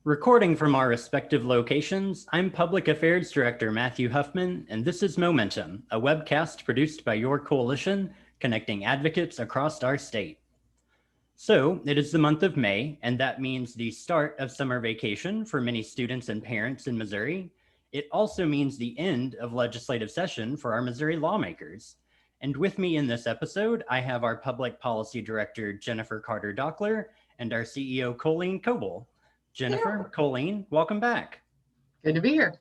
Recording from our respective locations, I'm Public Affairs Director Matthew Huffman, and this is Momentum, a webcast produced by your coalition connecting advocates across our state. So, it is the month of May, and that means the start of summer vacation for many students and parents in Missouri. It also means the end of legislative session for our Missouri lawmakers. And with me in this episode, I have our Public Policy Director, Jennifer Carter-Dockler, and our CEO, Colleen Coble. Jennifer, Colleen, welcome back. Good to be here.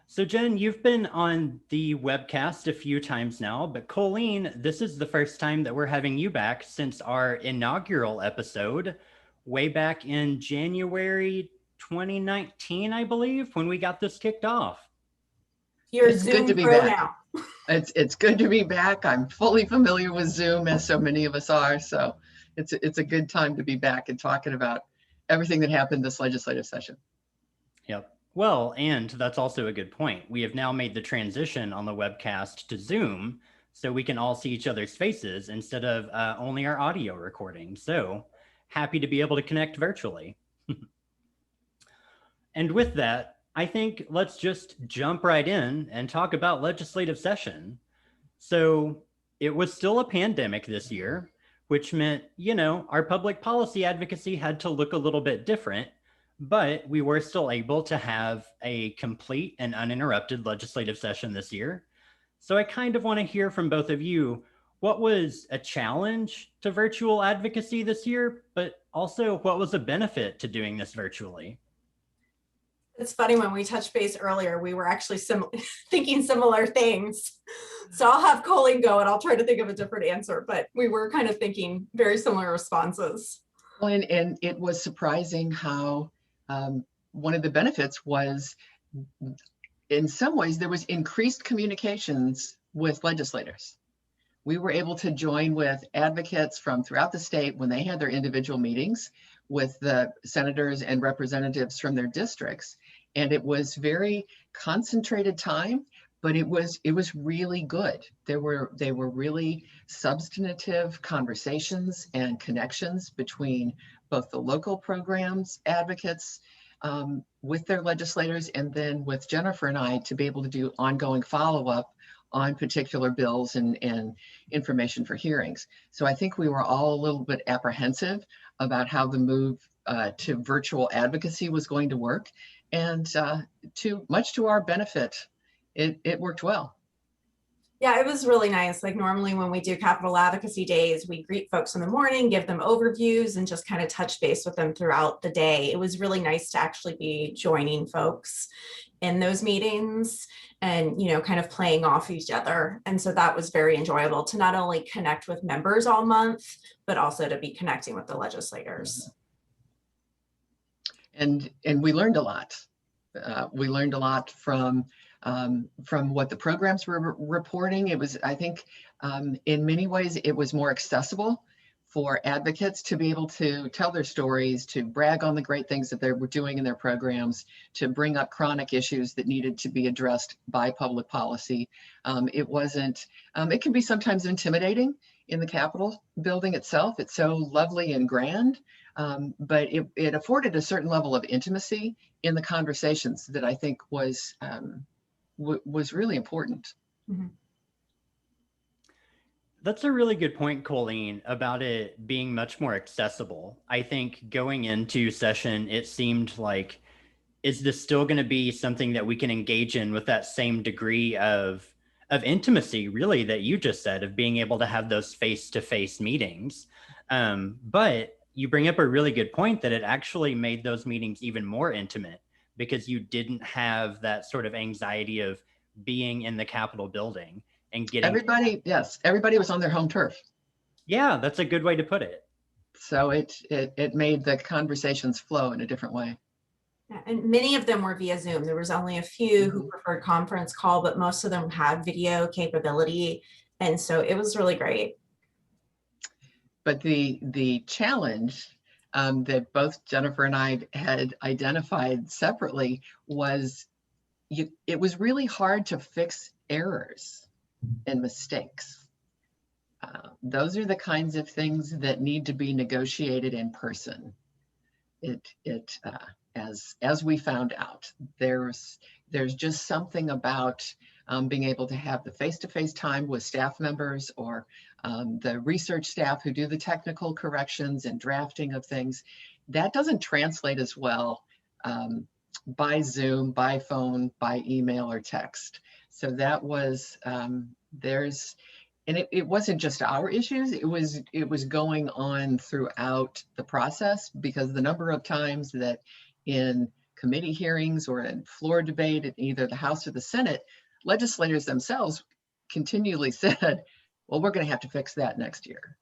So Jen, you've been on the webcast a few times now, but Colleen, this is the first time that we're having you back since our inaugural episode way back in January 2019, I believe, when we got this kicked off. You're Zoom pro now. It's good to be back. I'm fully familiar with Zoom, as so many of us are. So it's a good time to be back and talking about everything that happened this legislative session. Yep. Well, and that's also a good point. We have now made the transition on the webcast to Zoom so we can all see each other's faces instead of only our audio recording. So happy to be able to connect virtually. And with that, I think let's just jump right in and talk about legislative session. So it was still a pandemic this year, which meant, our public policy advocacy had to look a little bit different, but we were still able to have a complete and uninterrupted legislative session this year. So I kind of want to hear from both of you, what was a challenge to virtual advocacy this year, but also what was a benefit to doing this virtually? It's funny, when we touched base earlier, we were actually thinking similar things. So I'll have Colleen go and I'll try to think of a different answer, but we were kind of thinking very similar responses. Well, and it was surprising how one of the benefits was, in some ways, there was increased communications with legislators. We were able to join with advocates from throughout the state when they had their individual meetings with the senators and representatives from their districts. And it was very concentrated time, but it was really good. They were really substantive conversations and connections between both the local programs, advocates with their legislators, and then with Jennifer and I to be able to do ongoing follow-up on particular bills and information for hearings. So I think we were all a little bit apprehensive about how the move to virtual advocacy was going to work. And much to our benefit, it worked well. Yeah, it was really nice. Like, normally when we do Capitol Advocacy Days, we greet folks in the morning, give them overviews, and just kind of touch base with them throughout the day. It was really nice to actually be joining folks in those meetings and, kind of playing off each other. And so that was very enjoyable to not only connect with members all month, but also to be connecting with the legislators. And we learned a lot. We learned a lot from what the programs were reporting. It was, I think, in many ways, it was more accessible for advocates to be able to tell their stories, to brag on the great things that they were doing in their programs, to bring up chronic issues that needed to be addressed by public policy. It can be sometimes intimidating in the Capitol building itself. It's so lovely and grand, but it afforded a certain level of intimacy in the conversations that I think was really important. Mm-hmm. That's a really good point, Colleen, about it being much more accessible. I think going into session, it seemed like, is this still going to be something that we can engage in with that same degree of intimacy, really, that you just said, of being able to have those face-to-face meetings? But you bring up a really good point that it actually made those meetings even more intimate because you didn't have that sort of anxiety of being in the Capitol building and getting everybody was on their home turf. Yeah, that's a good way to put it. So it made the conversations flow in a different way. Yeah, and many of them were via Zoom. There was only a few who preferred conference call, but most of them had video capability. And so it was really great. But the challenge that both Jennifer and I had identified separately was it was really hard to fix errors and mistakes. Those are the kinds of things that need to be negotiated in person. as we found out, there's just something about being able to have the face-to-face time with staff members or the research staff who do the technical corrections and drafting of things. That doesn't translate as well by Zoom, by phone, by email or text. So that was, and it wasn't just our issues, it was going on throughout the process, because the number of times that in committee hearings or in floor debate in either the House or the Senate, legislators themselves continually said, well, we're going to have to fix that next year,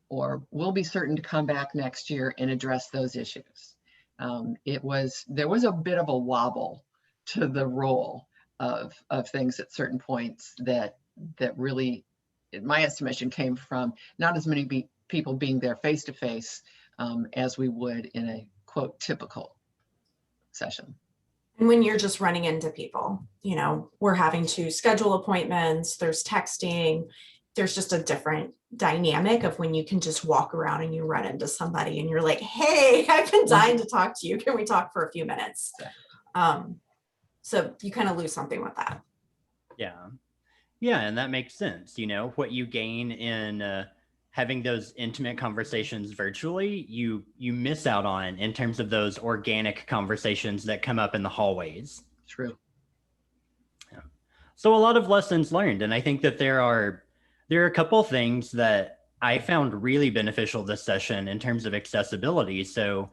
or we'll be certain to come back next year and address those issues. There was a bit of a wobble to the role of things at certain points that really, in my estimation, came from not as many people being there face to face as we would in a quote typical session. And when you're just running into people, we're having to schedule appointments, there's texting, there's just a different dynamic of when you can just walk around and you run into somebody and you're like, hey, I've been dying to talk to you. Can we talk for a few minutes? So you kind of lose something with that. Yeah, and that makes sense. What you gain in having those intimate conversations virtually, you miss out on in terms of those organic conversations that come up in the hallways. True. Yeah. So a lot of lessons learned, and I think that there are a couple things that I found really beneficial this session in terms of accessibility. So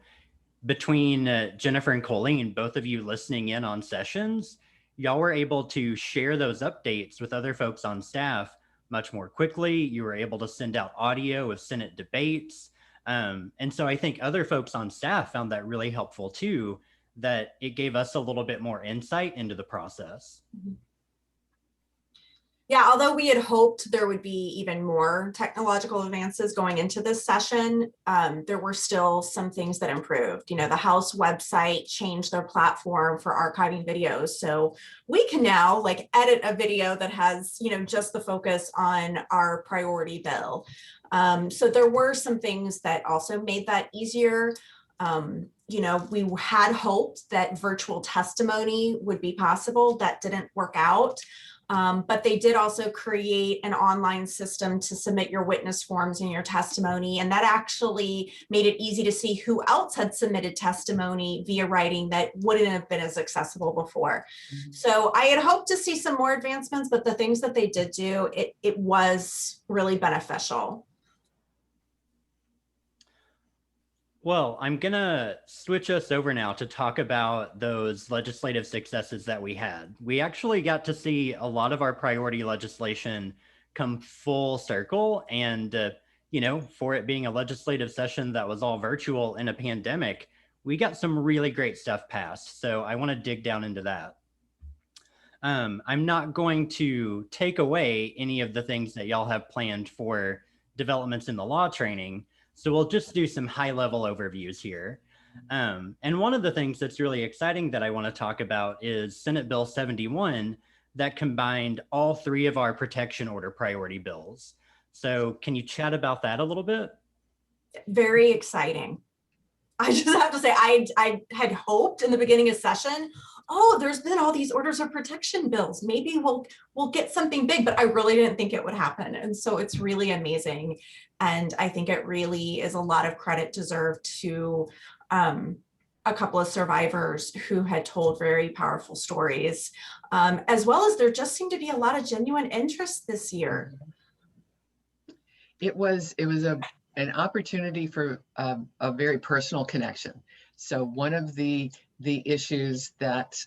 between Jennifer and Colleen, both of you listening in on sessions, y'all were able to share those updates with other folks on staff much more quickly. You were able to send out audio of Senate debates. And so I think other folks on staff found that really helpful too, that it gave us a little bit more insight into the process. Yeah, although we had hoped there would be even more technological advances going into this session, there were still some things that improved. The House website changed their platform for archiving videos. So we can now edit a video that has, just the focus on our priority bill. So there were some things that also made that easier. We had hoped that virtual testimony would be possible. That didn't work out. But they did also create an online system to submit your witness forms and your testimony. And that actually made it easy to see who else had submitted testimony via writing that wouldn't have been as accessible before. Mm-hmm. So I had hoped to see some more advancements, but the things that they did do, it was really beneficial. Well, I'm going to switch us over now to talk about those legislative successes that we had. We actually got to see a lot of our priority legislation come full circle. And, for it being a legislative session that was all virtual in a pandemic, we got some really great stuff passed. So I want to dig down into that. I'm not going to take away any of the things that y'all have planned for developments in the law training. So we'll just do some high-level overviews here. And one of the things that's really exciting that I want to talk about is Senate Bill 71 that combined all three of our protection order priority bills. So can you chat about that a little bit? Very exciting. I just have to say, I had hoped in the beginning of session, there's been all these orders of protection bills. Maybe we'll get something big, but I really didn't think it would happen. And so it's really amazing. And I think it really is a lot of credit deserved to a couple of survivors who had told very powerful stories, as well as there just seemed to be a lot of genuine interest this year. It was an opportunity for a very personal connection. So one of the issues that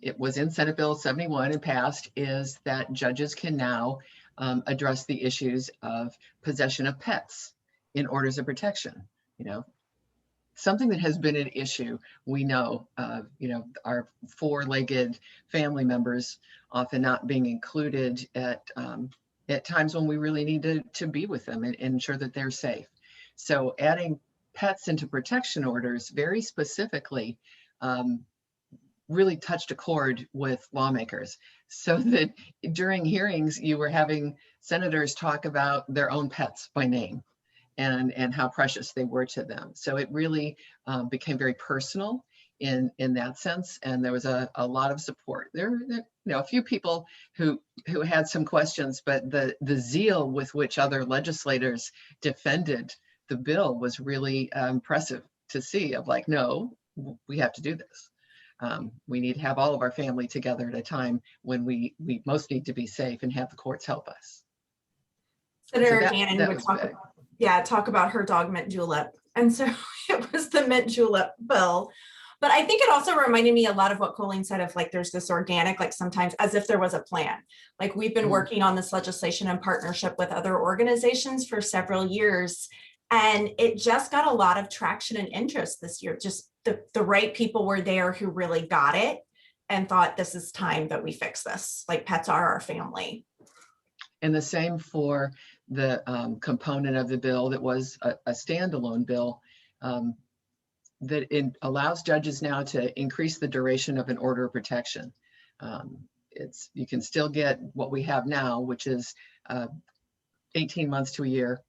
it was in Senate Bill 71 and passed is that judges can now address the issues of possession of pets in orders of protection. Something that has been an issue. We know, our four-legged family members often not being included at times when we really need to be with them and ensure that they're safe. So adding pets into protection orders very specifically really touched a chord with lawmakers, so that during hearings you were having senators talk about their own pets by name and how precious they were to them. So it really became very personal in that sense, and there was a lot of support. There a few people who had some questions, but the zeal with which other legislators defended the bill was really impressive to see. Of like, no, we have to do this. We need to have all of our family together at a time when we most need to be safe and have the courts help us. Senator Gannon would talk about her dog Mint Julep. And so it was the Mint Julep bill. But I think it also reminded me a lot of what Colleen said of like, there's this organic, like sometimes as if there was a plan. Like we've been working on this legislation in partnership with other organizations for several years. And it just got a lot of traction and interest this year. Just the right people were there who really got it and thought this is time that we fix this. Like pets are our family. And the same for the component of the bill that was a standalone bill that it allows judges now to increase the duration of an order of protection. You can still get what we have now, which is 18 months to a year,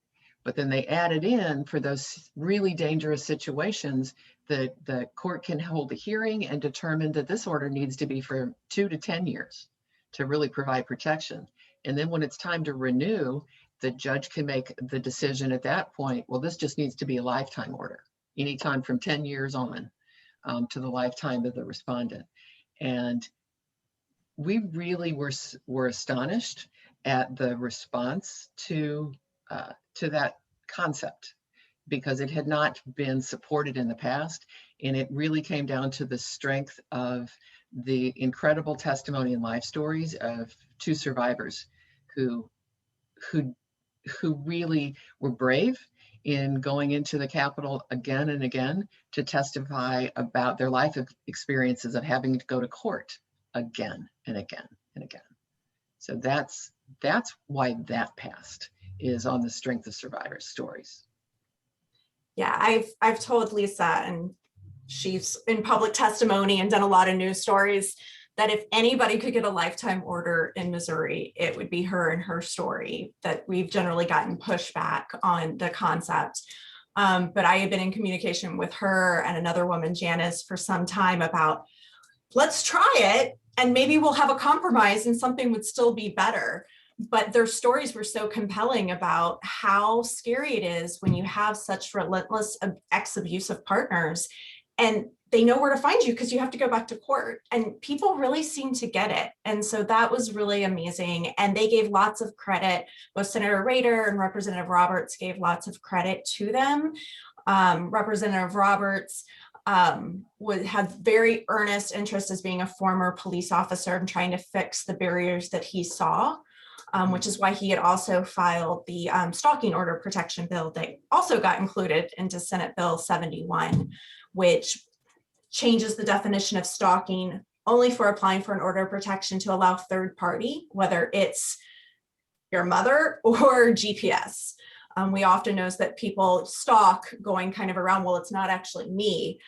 but then they added in for those really dangerous situations that the court can hold a hearing and determine that this order needs to be for 2 to 10 years to really provide protection. And then when it's time to renew, the judge can make the decision at that point, well, this just needs to be a lifetime order, anytime from 10 years on to the lifetime of the respondent. And we really were astonished at the response to that concept, because it had not been supported in the past. And it really came down to the strength of the incredible testimony and life stories of 2 survivors who really were brave in going into the Capitol again and again to testify about their life experiences of having to go to court again and again and again. So that's why that passed, is on the strength of survivors' stories. Yeah, I've told Lisa, and she's in public testimony and done a lot of news stories, that if anybody could get a lifetime order in Missouri, it would be her and her story. That we've generally gotten pushback on the concept. But I have been in communication with her and another woman, Janice, for some time about, let's try it and maybe we'll have a compromise and something would still be better. But their stories were so compelling about how scary it is when you have such relentless ex-abusive partners, and they know where to find you because you have to go back to court. And people really seem to get it. And so that was really amazing. And they gave lots of credit. Both Senator Rader and Representative Roberts gave lots of credit to them. Representative Roberts had very earnest interest as being a former police officer and trying to fix the barriers that he saw. Which is why he had also filed the stalking order protection bill that also got included into Senate Bill 71, which changes the definition of stalking only for applying for an order of protection to allow third party, whether it's your mother or GPS. We often know that people stalk going kind of around, well, it's not actually me.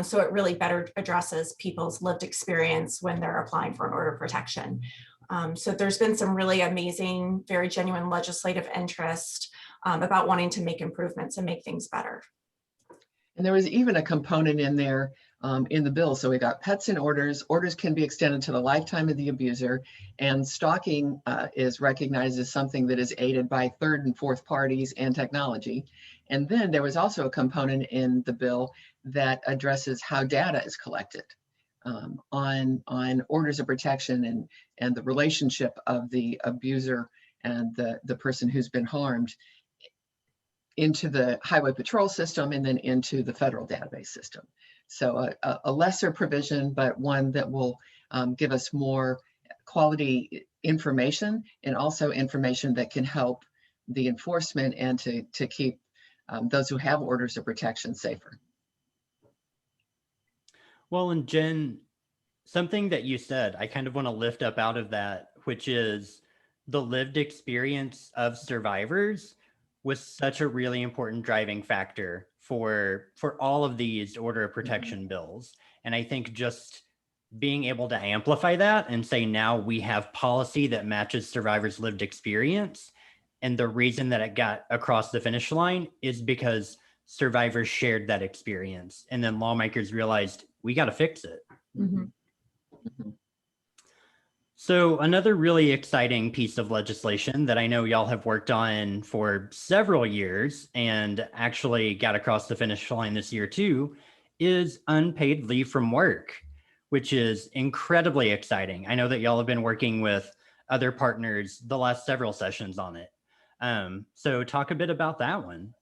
So it really better addresses people's lived experience when they're applying for an order of protection. So there's been some really amazing, very genuine legislative interest about wanting to make improvements and make things better. And there was even a component in there in the bill. So we got pets in orders. Orders can be extended to the lifetime of the abuser, and stalking is recognized as something that is aided by third and fourth parties and technology. And then there was also a component in the bill that addresses how data is collected on orders of protection and the relationship of the abuser and the person who's been harmed into the highway patrol system and then into the federal database system. So a lesser provision, but one that will give us more quality information, and also information that can help the enforcement and to keep those who have orders of protection safer. Well, and Jen, something that you said, I kind of want to lift up out of that, which is the lived experience of survivors was such a really important driving factor for all of these order of protection bills. And I think just being able to amplify that and say, now we have policy that matches survivors' lived experience, And the reason that it got across the finish line is because survivors shared that experience. And then lawmakers realized we got to fix it. Mhm. So another really exciting piece of legislation that I know y'all have worked on for several years and actually got across the finish line this year too is unpaid leave from work, which is incredibly exciting. I know that y'all have been working with other partners the last several sessions on it. So talk a bit about that one.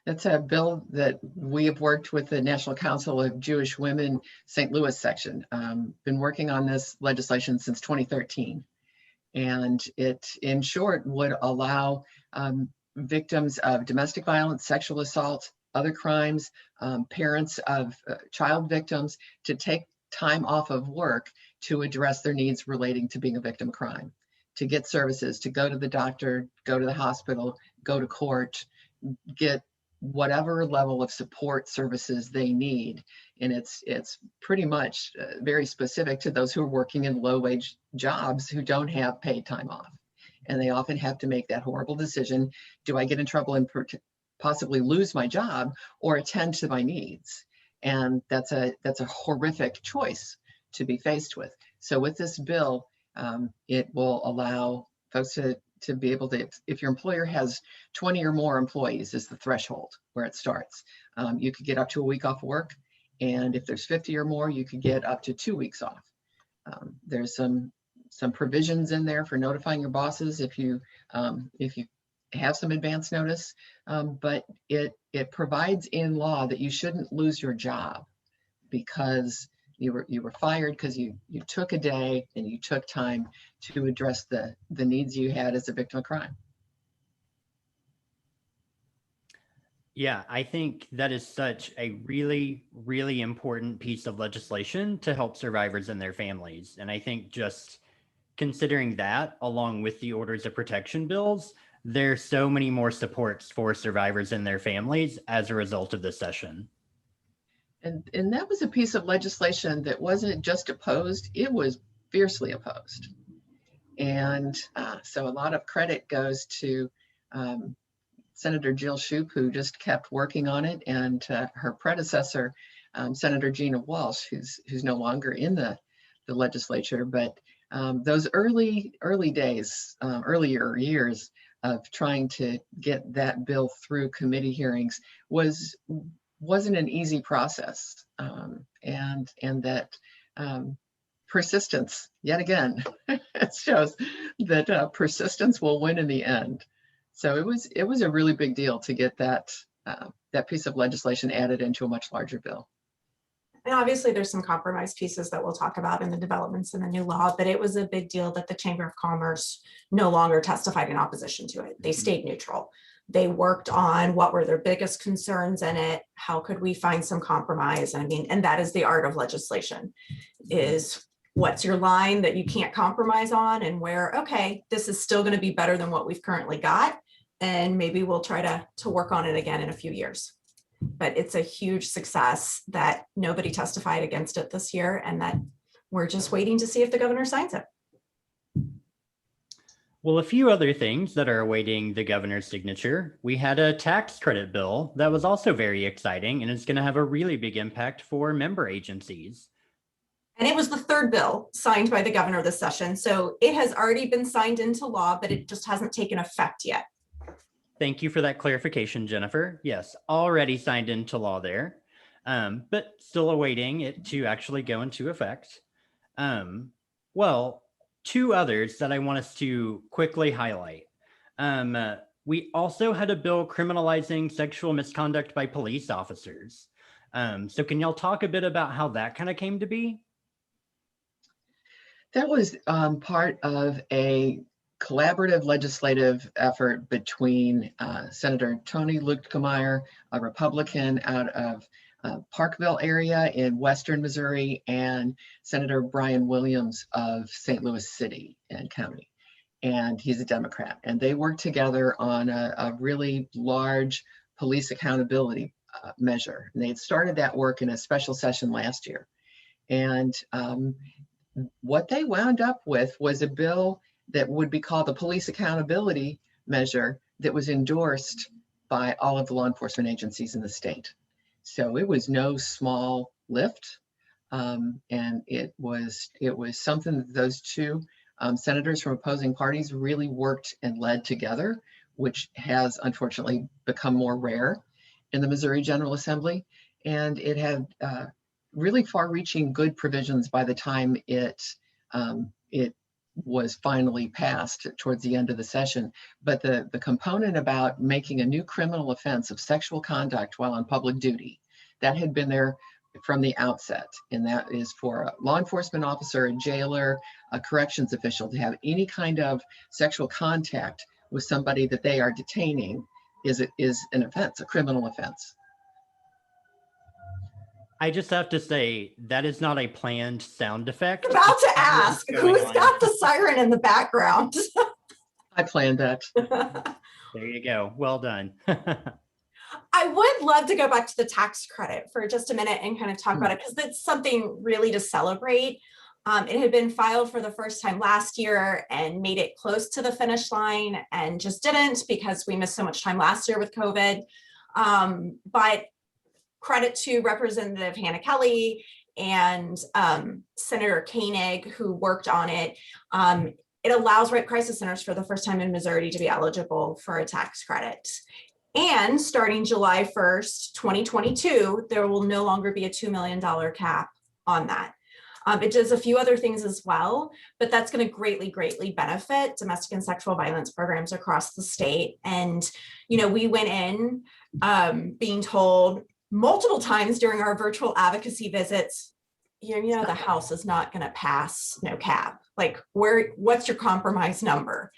That's a bill that we have worked with the National Council of Jewish Women St. Louis section. Been working on this legislation since 2013. And it, in short, would allow victims of domestic violence, sexual assault, other crimes, parents of child victims to take time off of work to address their needs relating to being a victim of crime, to get services, to go to the doctor, go to the hospital, go to court, get whatever level of support services they need. And it's pretty much very specific to those who are working in low wage jobs who don't have paid time off. And they often have to make that horrible decision. Do I get in trouble and possibly lose my job or attend to my needs? And that's a horrific choice to be faced with. So with this bill, it will allow folks to be able to, if your employer has 20 or more employees is the threshold where it starts. You could get up to a week off work. And if there's 50 or more, you could get up to 2 weeks off. There's some provisions in there for notifying your bosses if you have some advance notice, but it provides in law that you shouldn't lose your job because you were fired because you took a day and you took time to address the needs you had as a victim of crime. Yeah, I think that is such a really, really important piece of legislation to help survivors and their families. And I think just considering that, along with the orders of protection bills, there's so many more supports for survivors and their families as a result of this session. And that was a piece of legislation that wasn't just opposed, it was fiercely opposed. And so a lot of credit goes to Senator Jill Shoup, who just kept working on it, and her predecessor, Senator Gina Walsh, who's no longer in the legislature. But those earlier years of trying to get that bill through committee hearings wasn't an easy process, and that persistence, yet again, it shows that persistence will win in the end. So it was a really big deal to get that piece of legislation added into a much larger bill. And obviously there's some compromise pieces that we'll talk about in the developments in the new law, but it was a big deal that the Chamber of Commerce no longer testified in opposition to it. They stayed neutral. They worked on what were their biggest concerns in it. How could we find some compromise? I mean, and that is the art of legislation, is what's your line that you can't compromise on, and where, okay, this is still going to be better than what we've currently got. And maybe we'll try to work on it again in a few years. But it's a huge success that nobody testified against it this year, and that we're just waiting to see if the governor signs it. Well, a few other things that are awaiting the governor's signature. We had a tax credit bill that was also very exciting and is going to have a really big impact for member agencies. And it was the third bill signed by the governor this session. So it has already been signed into law, but it just hasn't taken effect yet. Thank you for that clarification, Jennifer. Yes, already signed into law there, but still awaiting it to actually go into effect. Well, two others that I want us to quickly highlight. We also had a bill criminalizing sexual misconduct by police officers. So can y'all talk a bit about how that kind of came to be? That was part of a collaborative legislative effort between Senator Tony Luetkemeyer, a Republican out of Parkville area in Western Missouri, and Senator Brian Williams of St. Louis City and County. And he's a Democrat. And they worked together on a really large police accountability measure. And they had started that work in a special session last year. And what they wound up with was a bill that would be called the Police Accountability measure that was endorsed by all of the law enforcement agencies in the state. So it was no small lift. And it was something that those two senators from opposing parties really worked and led together, which has unfortunately become more rare in the Missouri General Assembly. And it had really far-reaching good provisions by the time it was finally passed towards the end of the session. But the component about making a new criminal offense of sexual conduct while on public duty, that had been there from the outset. And that is for a law enforcement officer, a jailer, a corrections official to have any kind of sexual contact with somebody that they are detaining is an offense, a criminal offense. I just have to say that is not a planned sound effect. About to ask, who's got the siren in the background? I planned that. There you go. Well done. I would love to go back to the tax credit for just a minute and kind of talk about it, because it's something really to celebrate. It had been filed for the first time last year and made it close to the finish line and just didn't, because we missed so much time last year with COVID. But credit to Representative Hannah Kelly and Senator Koenig, who worked on it. It allows rape crisis centers for the first time in Missouri to be eligible for a tax credit. And starting July 1st, 2022, there will no longer be a $2 million cap on that. It does a few other things as well, but that's going to greatly benefit domestic and sexual violence programs across the state. And, you know, we went in being told multiple times during our virtual advocacy visits, you know, the House is not going to pass no cap. Like, what's your compromise number?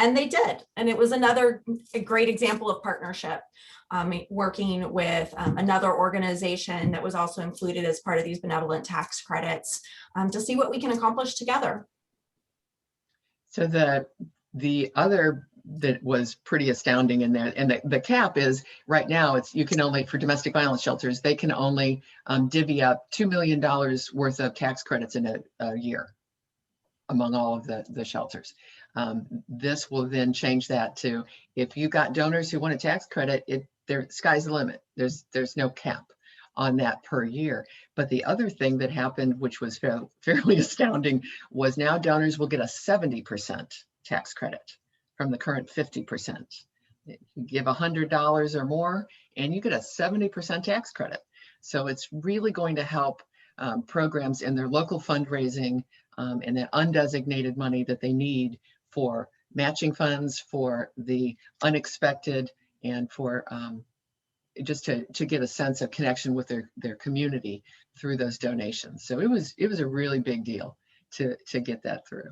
And they did. And it was a great example of partnership, working with another organization that was also included as part of these benevolent tax credits, to see what we can accomplish together. So the other that was pretty astounding in there, and the cap is right now, you can only, for domestic violence shelters, they can only divvy up $2 million worth of tax credits in a year among all of the shelters. This will then change that to, if you got donors who want a tax credit, sky's the limit. There's no cap on that per year. But the other thing that happened, which was fairly astounding, was now donors will get a 70% tax credit from the current 50%. You give $100 or more, and you get a 70% tax credit. So it's really going to help programs in their local fundraising and the undesignated money that they need for matching funds, for the unexpected, and for just to get a sense of connection with their community through those donations. So it was a really big deal to get that through.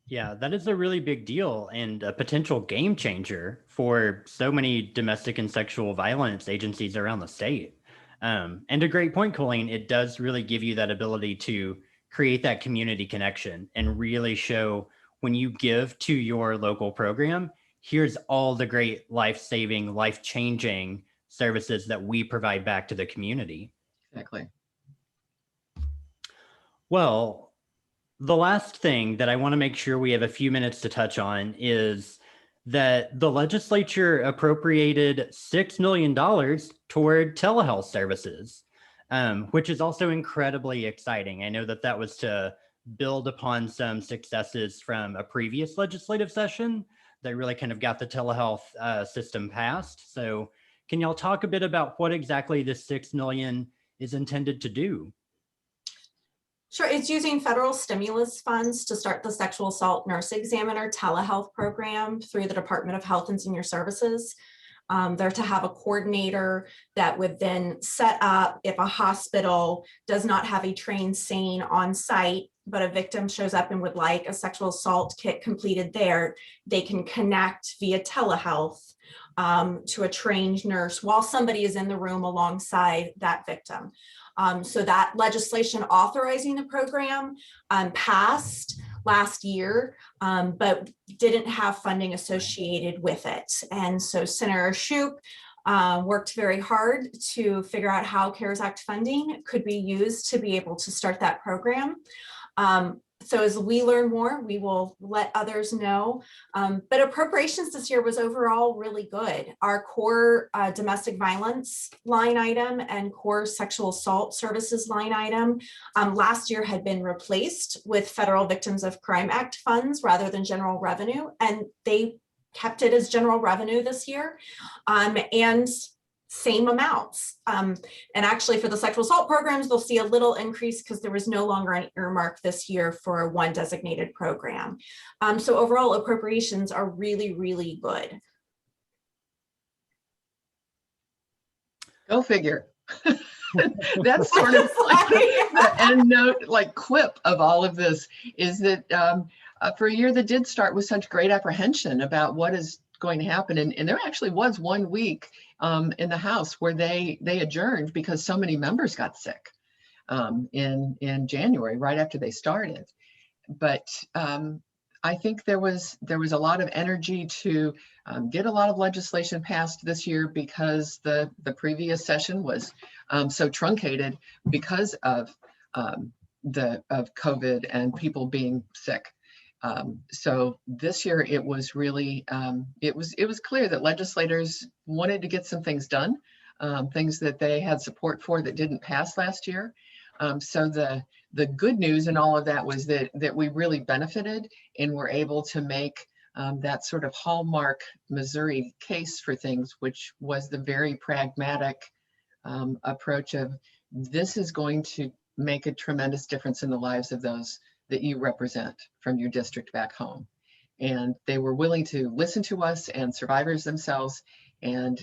Yeah, that is a really big deal and a potential game changer for so many domestic and sexual violence agencies around the state. And a great point, Colleen. It does really give you that ability to create that community connection and really show, when you give to your local program, here's all the great life-saving, life-changing services that we provide back to the community. Exactly. Well, the last thing that I want to make sure we have a few minutes to touch on is that the legislature appropriated $6 million toward telehealth services, which is also incredibly exciting. I know that was to build upon some successes from a previous legislative session that really kind of got the telehealth system passed. So can y'all talk a bit about what exactly this $6 million is intended to do? Sure, it's using federal stimulus funds to start the sexual assault nurse examiner telehealth program through the Department of Health and Senior Services. They're to have a coordinator that would then set up, if a hospital does not have a trained SANE on site, but a victim shows up and would like a sexual assault kit completed there, they can connect via telehealth to a trained nurse while somebody is in the room alongside that victim. So that legislation authorizing the program passed last year, but didn't have funding associated with it. And so Senator Shoup worked very hard to figure out how CARES Act funding could be used to be able to start that program. So as we learn more, we will let others know. But appropriations this year was overall really good. Our core domestic violence line item and core sexual assault services line item last year had been replaced with Federal Victims of Crime Act funds rather than general revenue. And they kept it as general revenue this year. And same amounts. And actually for the sexual assault programs, they'll see a little increase because there was no longer an earmark this year for one designated program. So overall appropriations are really, really good. Go figure. That's sort of like the end note, like quip of all of this is that for a year that did start with such great apprehension about what is going to happen. And there actually was 1 week in the House where they adjourned because so many members got sick in January, right after they started. But I think there was a lot of energy to get a lot of legislation passed this year because the previous session was so truncated because of COVID and people being sick. So this year it was really it was clear that legislators wanted to get some things done, things that they had support for that didn't pass last year. So the good news in all of that was that we really benefited and were able to make that sort of hallmark Missouri case for things, which was the very pragmatic approach of this is going to make a tremendous difference in the lives of those that you represent from your district back home. And they were willing to listen to us and survivors themselves and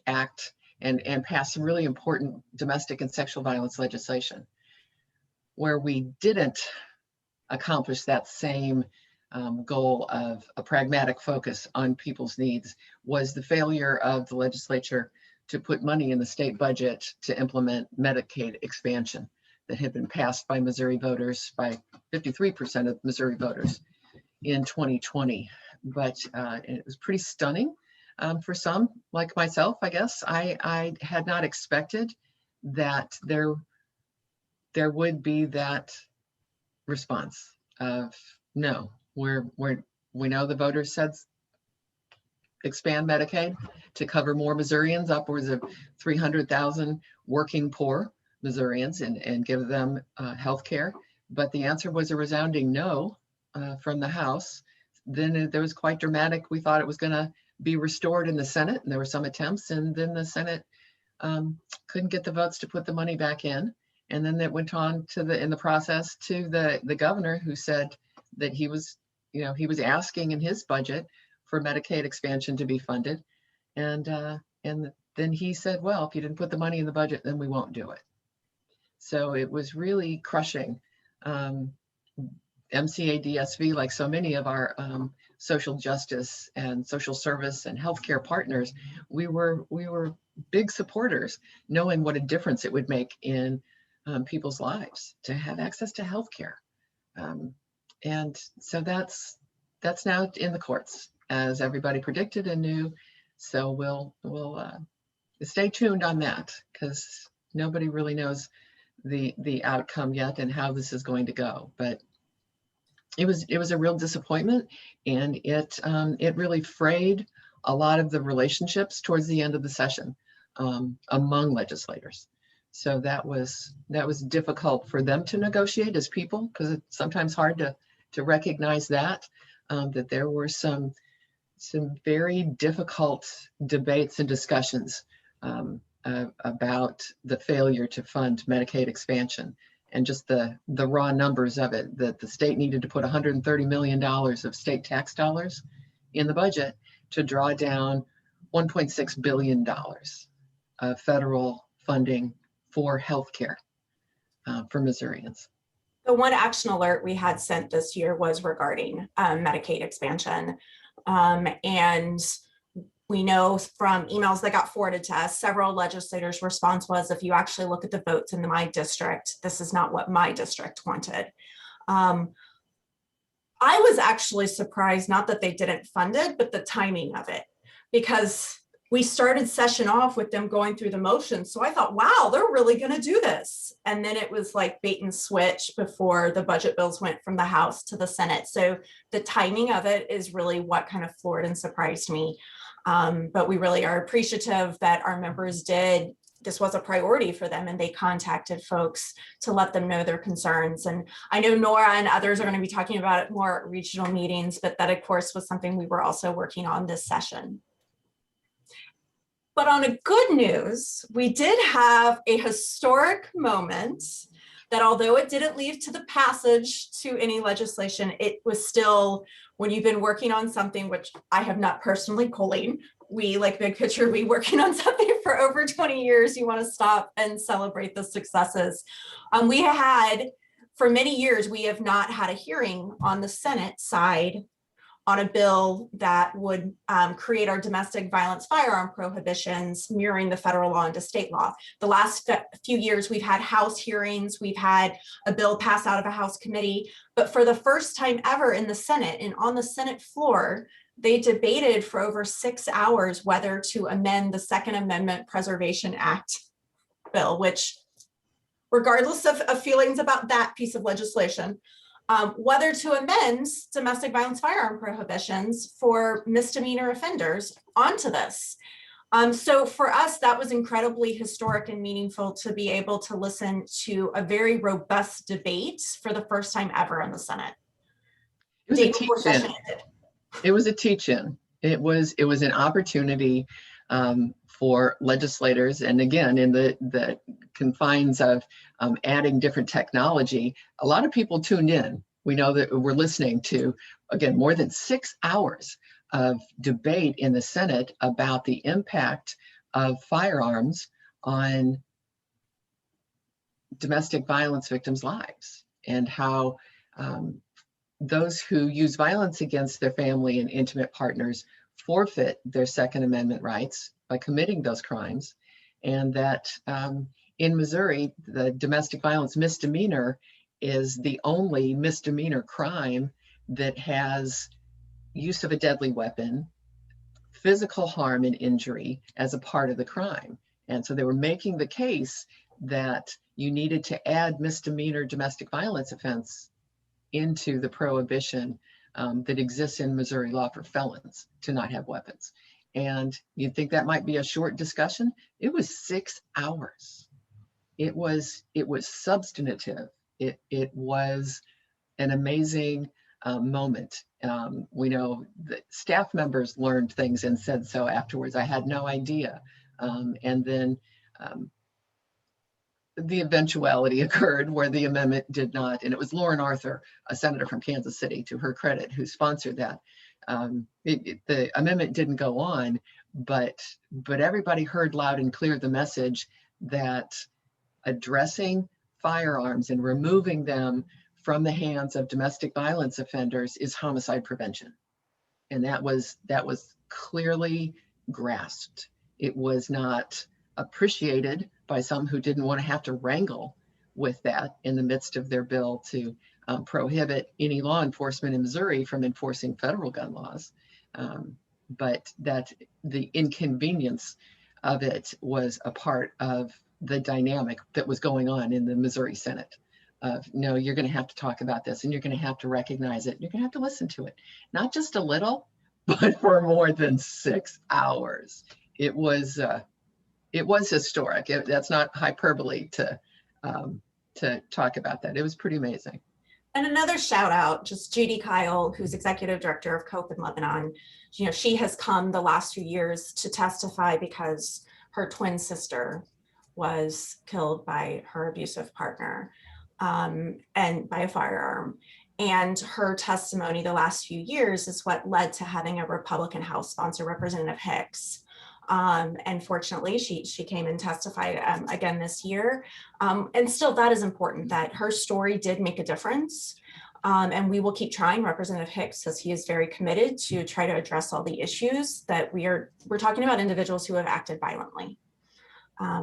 act and pass some really important domestic and sexual violence legislation. Where we didn't accomplish that same goal of a pragmatic focus on people's needs was the failure of the legislature to put money in the state budget to implement Medicaid expansion that had been passed by Missouri voters, by 53% of Missouri voters in 2020. But it was pretty stunning for some, like myself, I guess. I had not expected that there would be that response of no, we know the voters said expand Medicaid to cover more Missourians, upwards of 300,000 working poor Missourians, and give them health care. But the answer was a resounding no from the House. Then there was quite dramatic. We thought it was going to be restored in the Senate, and there were some attempts, and then the Senate couldn't get the votes to put the money back in. And then it went on to in the process to the governor, who said that he was asking in his budget for Medicaid expansion to be funded. And then he said, well, if you didn't put the money in the budget, then we won't do it. So it was really crushing. MCADSV, like so many of our social justice and social service and healthcare partners, we were big supporters, knowing what a difference it would make in people's lives to have access to healthcare. And so that's now in the courts, as everybody predicted and knew. So we'll stay tuned on that, because nobody really knows the outcome yet and how this is going to go. But it was a real disappointment, and it really frayed a lot of the relationships towards the end of the session among legislators. So that was difficult for them to negotiate as people, because it's sometimes hard to recognize that there were some very difficult debates and discussions about the failure to fund Medicaid expansion, and just the raw numbers of it, that the state needed to put $130 million of state tax dollars in the budget to draw down $1.6 billion of federal funding for healthcare for Missourians. The one action alert we had sent this year was regarding Medicaid expansion. And we know from emails that got forwarded to us, several legislators' response was, if you actually look at the votes in my district, this is not what my district wanted. I was actually surprised, not that they didn't fund it, but the timing of it, because we started session off with them going through the motions. So I thought, wow, they're really going to do this. And then it was like bait and switch before the budget bills went from the House to the Senate. So the timing of it is really what kind of floored and surprised me. But we really are appreciative that our members did. This was a priority for them, and they contacted folks to let them know their concerns. And I know Nora and others are going to be talking about it more at regional meetings, but that of course was something we were also working on this session. But on a good news, we did have a historic moment that, although it didn't lead to the passage to any legislation, it was still, when you've been working on something, which I have not personally, Colleen, we like big picture, we working on something for over 20 years, you want to stop and celebrate the successes. We had, for many years, we have not had a hearing on the Senate side on a bill that would create our domestic violence firearm prohibitions mirroring the federal law into state law. The last few years, we've had House hearings, we've had a bill pass out of a House committee, but for the first time ever in the Senate and on the Senate floor, they debated for over 6 hours whether to amend the Second Amendment Preservation Act bill, which, regardless of feelings about that piece of legislation, whether to amend domestic violence firearm prohibitions for misdemeanor offenders onto this. So for us, that was incredibly historic and meaningful to be able to listen to a very robust debate for the first time ever in the Senate. It was a teach-in. It was a teach-in. It was an opportunity for legislators, and again, in the confines of adding different technology, a lot of people tuned in. We know that we're listening to, again, more than 6 hours of debate in the Senate about the impact of firearms on domestic violence victims' lives, and how those who use violence against their family and intimate partners forfeit their Second Amendment rights by committing those crimes, and that in Missouri, the domestic violence misdemeanor is the only misdemeanor crime that has use of a deadly weapon, physical harm and injury as a part of the crime. And so they were making the case that you needed to add misdemeanor domestic violence offense into the prohibition that exists in Missouri law for felons to not have weapons. And you'd think that might be a short discussion. It was 6 hours. It was substantive. It was an amazing moment. We know that staff members learned things and said so afterwards. I had no idea. And then the eventuality occurred where the amendment did not, and it was Lauren Arthur, a senator from Kansas City, to her credit, who sponsored that. The amendment didn't go on, but everybody heard loud and clear the message that addressing firearms and removing them from the hands of domestic violence offenders is homicide prevention. And that was clearly grasped. It was not appreciated by some who didn't want to have to wrangle with that in the midst of their bill to prohibit any law enforcement in Missouri from enforcing federal gun laws. But that the inconvenience of it was a part of the dynamic that was going on in the Missouri Senate. No, you're going to have to talk about this, and you're going to have to recognize it. You're going to have to listen to it, not just a little, but for more than 6 hours. It was historic. That's not hyperbole to talk about that. It was pretty amazing. And another shout out, just Judy Kyle, who's executive director of COPE in Lebanon. You know, she has come the last few years to testify because her twin sister was killed by her abusive partner and by a firearm. And her testimony the last few years is what led to having a Republican House sponsor, Representative Hicks. And fortunately, she came and testified again this year. And still, that is important, that her story did make a difference. And we will keep trying. Representative Hicks says he is very committed to try to address all the issues that we're talking about, individuals who have acted violently.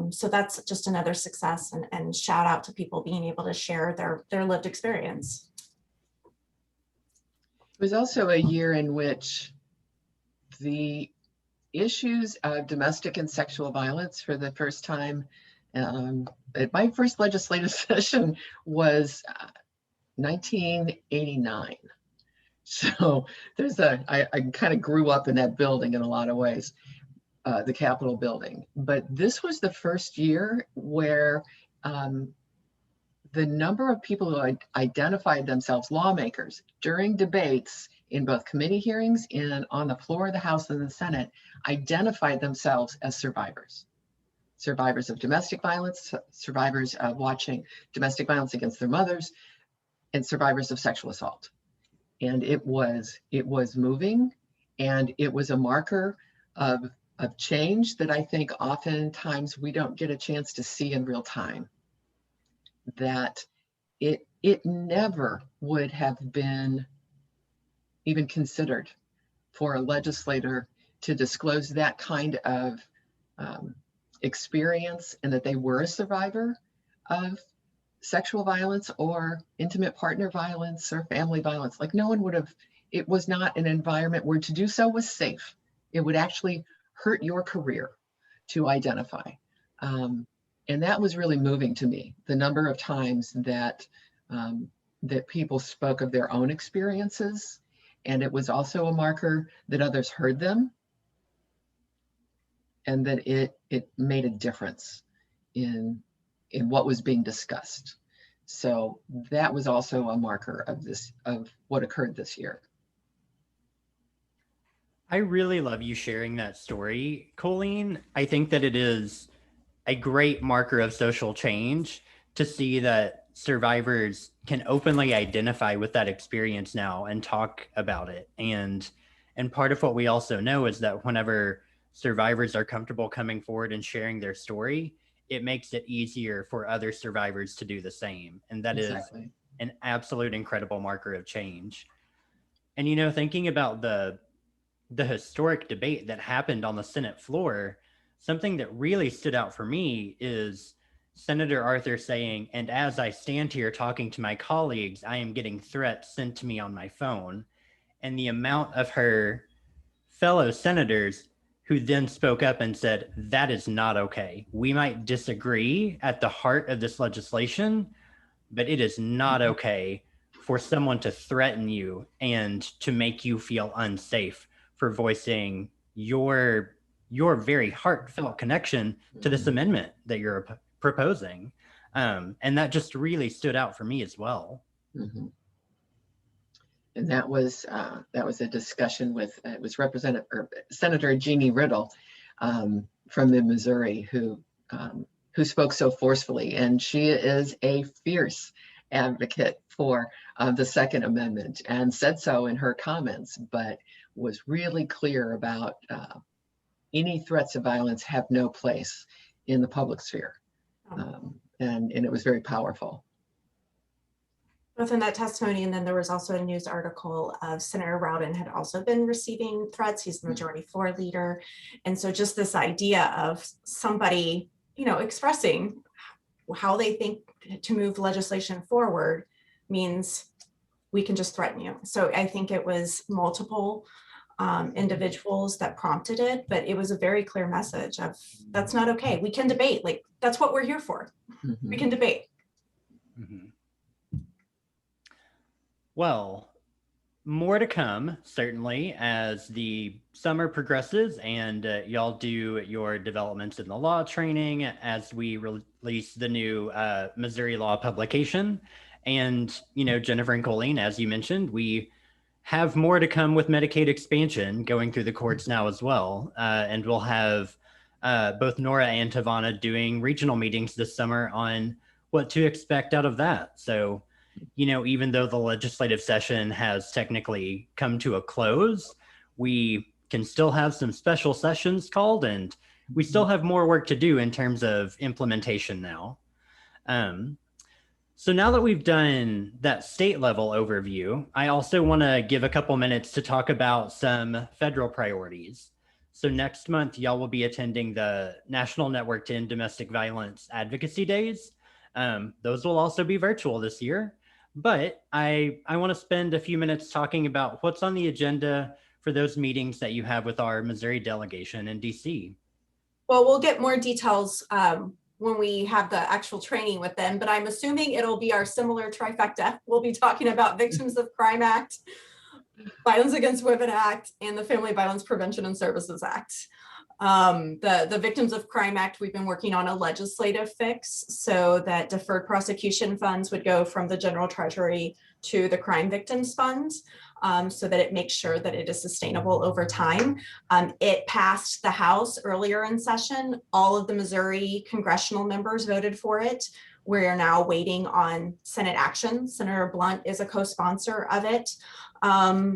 So that's just another success, and shout out to people being able to share their lived experience. It was also a year in which the issues of domestic and sexual violence for the first time. My first legislative session was 1989. So I kind of grew up in that building in a lot of ways, the Capitol building. But this was the first year where the number of people who identified themselves, lawmakers, during debates in both committee hearings and on the floor of the House and the Senate, identified themselves as survivors. Survivors of domestic violence, survivors of watching domestic violence against their mothers, and survivors of sexual assault. And it was moving, and it was a marker of change that I think oftentimes we don't get a chance to see in real time. That it never would have been even considered for a legislator to disclose that kind of experience, and that they were a survivor of sexual violence or intimate partner violence or family violence. Like, no one would have, it was not an environment where to do so was safe. It would actually hurt your career to identify. And that was really moving to me, the number of times that that people spoke of their own experiences. And it was also a marker that others heard them, and that it made a difference in what was being discussed. So that was also a marker of what occurred this year. I really love you sharing that story, Colleen. I think that it is a great marker of social change to see that survivors can openly identify with that experience now and talk about it. And part of what we also know is that whenever survivors are comfortable coming forward and sharing their story, it makes it easier for other survivors to do the same. And that exactly is an absolute incredible marker of change. And, you know, thinking about the historic debate that happened on the Senate floor, something that really stood out for me is Senator Arthur saying, "And as I stand here talking to my colleagues, I am getting threats sent to me on my phone." And the amount of her fellow senators who then spoke up and said, "That is not okay. We might disagree at the heart of this legislation, but it is not okay for someone to threaten you and to make you feel unsafe for voicing your very heartfelt connection to this amendment that you're proposing." And that just really stood out for me as well. Mm-hmm. And that was a discussion with, it was Senator Jeannie Riddle from the Missouri who spoke so forcefully, and she is a fierce advocate for the Second Amendment, and said so in her comments, but was really clear about any threats of violence have no place in the public sphere. And it was very powerful. Both in that testimony, and then there was also a news article of Senator Rowden had also been receiving threats. He's the majority floor leader. And so just this idea of somebody, you know, expressing how they think to move legislation forward means we can just threaten you. So I think it was multiple individuals that prompted it, but it was a very clear message of that's not okay. We can debate, like that's what we're here for. Mm-hmm. We can debate. Mm-hmm. Well, more to come, certainly, as the summer progresses and y'all do your developments in the law training as we release the new Missouri law publication. And, you know, Jennifer and Colleen, as you mentioned, we have more to come with Medicaid expansion going through the courts now as well. And we'll have both Nora and Tavana doing regional meetings this summer on what to expect out of that. So, you know, even though the legislative session has technically come to a close, we can still have some special sessions called, and we still have more work to do in terms of implementation now. So now that we've done that state level overview, I also want to give a couple minutes to talk about some federal priorities. So next month, y'all will be attending the National Network to End Domestic Violence Advocacy Days. Those will also be virtual this year. But I want to spend a few minutes talking about what's on the agenda for those meetings that you have with our Missouri delegation in DC? Well, we'll get more details when we have the actual training with them, but I'm assuming it'll be our similar trifecta. We'll be talking about Victims of Crime Act, Violence Against Women Act, and the Family Violence Prevention and Services Act. The Victims of Crime Act, we've been working on a legislative fix so that deferred prosecution funds would go from the general treasury to the crime victims fund, so that it makes sure that it is sustainable over time. It passed the House earlier in session. All of the Missouri congressional members voted for it. We are now waiting on Senate action. Senator Blunt is a co-sponsor of it.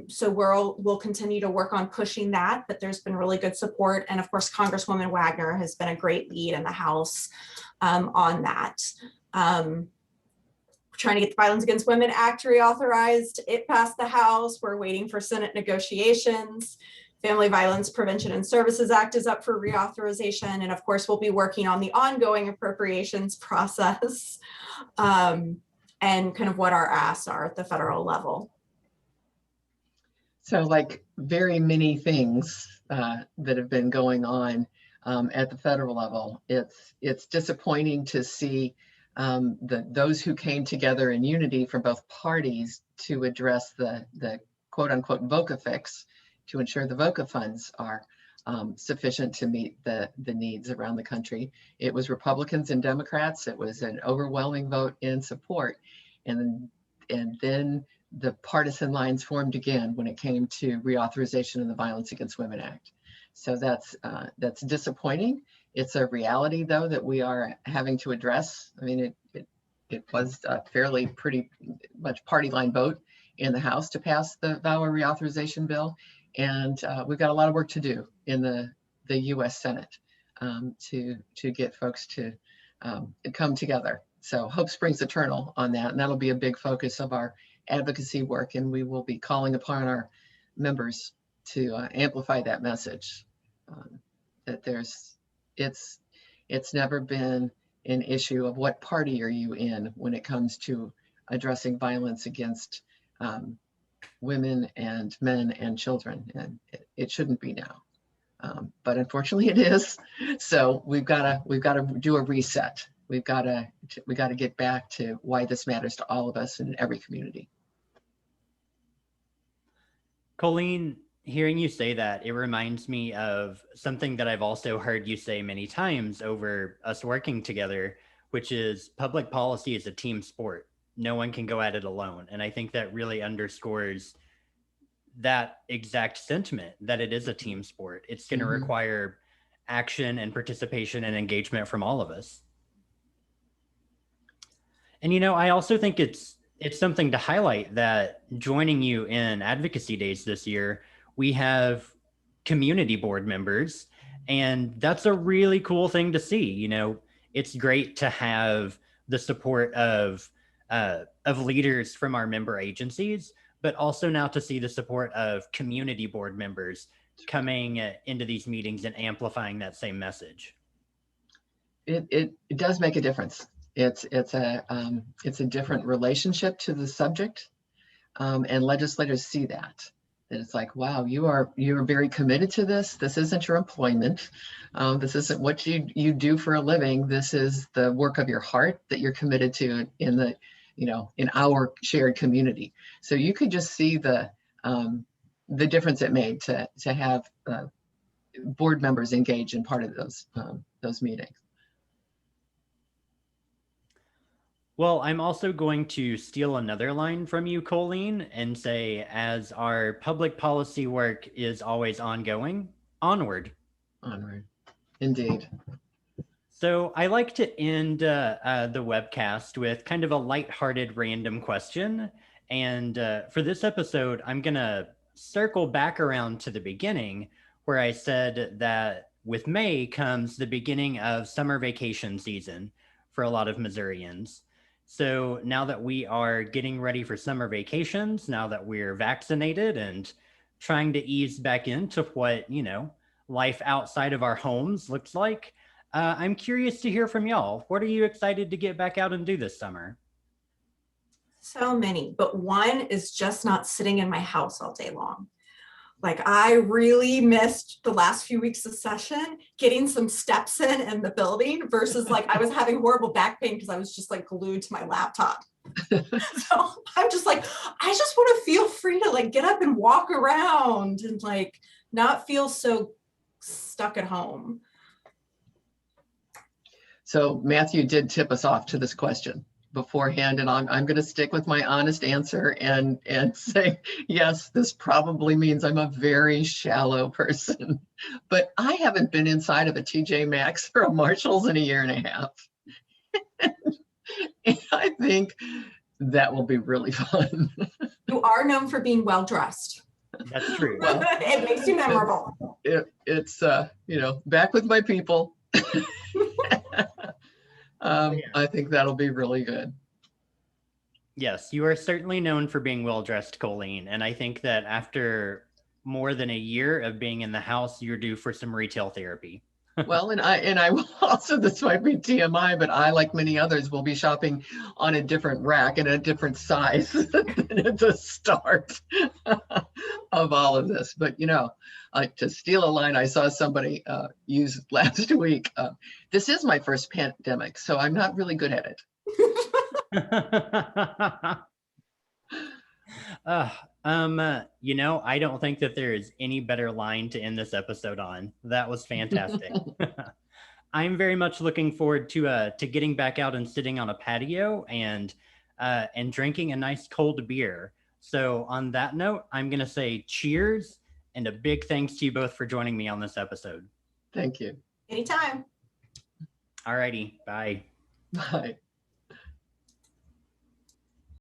So we'll continue to work on pushing that, but there's been really good support. And of course, Congresswoman Wagner has been a great lead in the House on that. Trying to get the Violence Against Women Act reauthorized. It passed the House. We're waiting for Senate negotiations. Family Violence Prevention and Services Act is up for reauthorization. And of course, we'll be working on the ongoing appropriations process and kind of what our asks are at the federal level. So like very many things that have been going on at the federal level, it's disappointing to see those who came together in unity from both parties to address the quote unquote VOCA fix, to ensure the VOCA funds are sufficient to meet the needs around the country. It was Republicans and Democrats. It was an overwhelming vote in support. And then the partisan lines formed again when it came to reauthorization of the Violence Against Women Act. So that's disappointing. It's a reality, though, that we are having to address. I mean, it was a fairly pretty much party line vote in the House to pass the VAWA reauthorization bill. And we've got a lot of work to do in the US Senate to get folks to come together. So hope springs eternal on that. And that'll be a big focus of our advocacy work. And we will be calling upon our members to amplify that message that it's never been an issue of what party are you in when it comes to addressing violence against women and men and children, and it shouldn't be now, but unfortunately it is. So we've got to do a reset. We got to get back to why this matters to all of us in every community. Colleen, hearing you say that, it reminds me of something that I've also heard you say many times over us working together, which is public policy is a team sport. No one can go at it alone. And I think that really underscores that exact sentiment, that it is a team sport. It's going to require action and participation and engagement from all of us. And, you know, I also think it's something to highlight that joining you in advocacy days this year, we have community board members, and that's a really cool thing to see. You know, it's great to have the support of leaders from our member agencies, but also now to see the support of community board members coming into these meetings and amplifying that same message. It does make a difference. It's a different relationship to the subject, and legislators see that. And it's like, wow, you're very committed to this. This isn't your employment. This isn't what you do for a living. This is the work of your heart that you're committed to in our shared community. So you could just see the difference it made to have board members engage in part of those meetings. Well, I'm also going to steal another line from you, Colleen, and say, as our public policy work is always ongoing, onward. Onward, indeed. So I like to end the webcast with kind of a lighthearted random question. And for this episode, I'm going to circle back around to the beginning where I said that with May comes the beginning of summer vacation season for a lot of Missourians. So now that we are getting ready for summer vacations, now that we're vaccinated and trying to ease back into what, you know, life outside of our homes looks like, I'm curious to hear from y'all. What are you excited to get back out and do this summer? So many, but one is just not sitting in my house all day long. Like I really missed the last few weeks of session, getting some steps in the building versus like I was having horrible back pain because I was just like glued to my laptop. So I'm just like, I just want to feel free to like get up and walk around and like not feel so stuck at home. So Matthew did tip us off to this question beforehand, and I'm going to stick with my honest answer and say, yes, this probably means I'm a very shallow person, but I haven't been inside of a TJ Maxx or a Marshalls in a year and a half. And I think that will be really fun. You are known for being well dressed. That's true. Well, it makes you memorable. It's back with my people. I think that'll be really good. Yes, you are certainly known for being well-dressed, Colleen. And I think that after more than a year of being in the house, you're due for some retail therapy. Well, and I will also, this might be TMI, but I, like many others, will be shopping on a different rack and a different size at the start of all of this. But, to steal a line I saw somebody use last week, this is my first pandemic, so I'm not really good at it. I don't think that there is any better line to end this episode on. That was fantastic. I'm very much looking forward to getting back out and sitting on a patio and drinking a nice cold beer. So on that note, I'm going to say cheers and a big thanks to you both for joining me on this episode. Thank you. Anytime. All righty. Bye. Bye.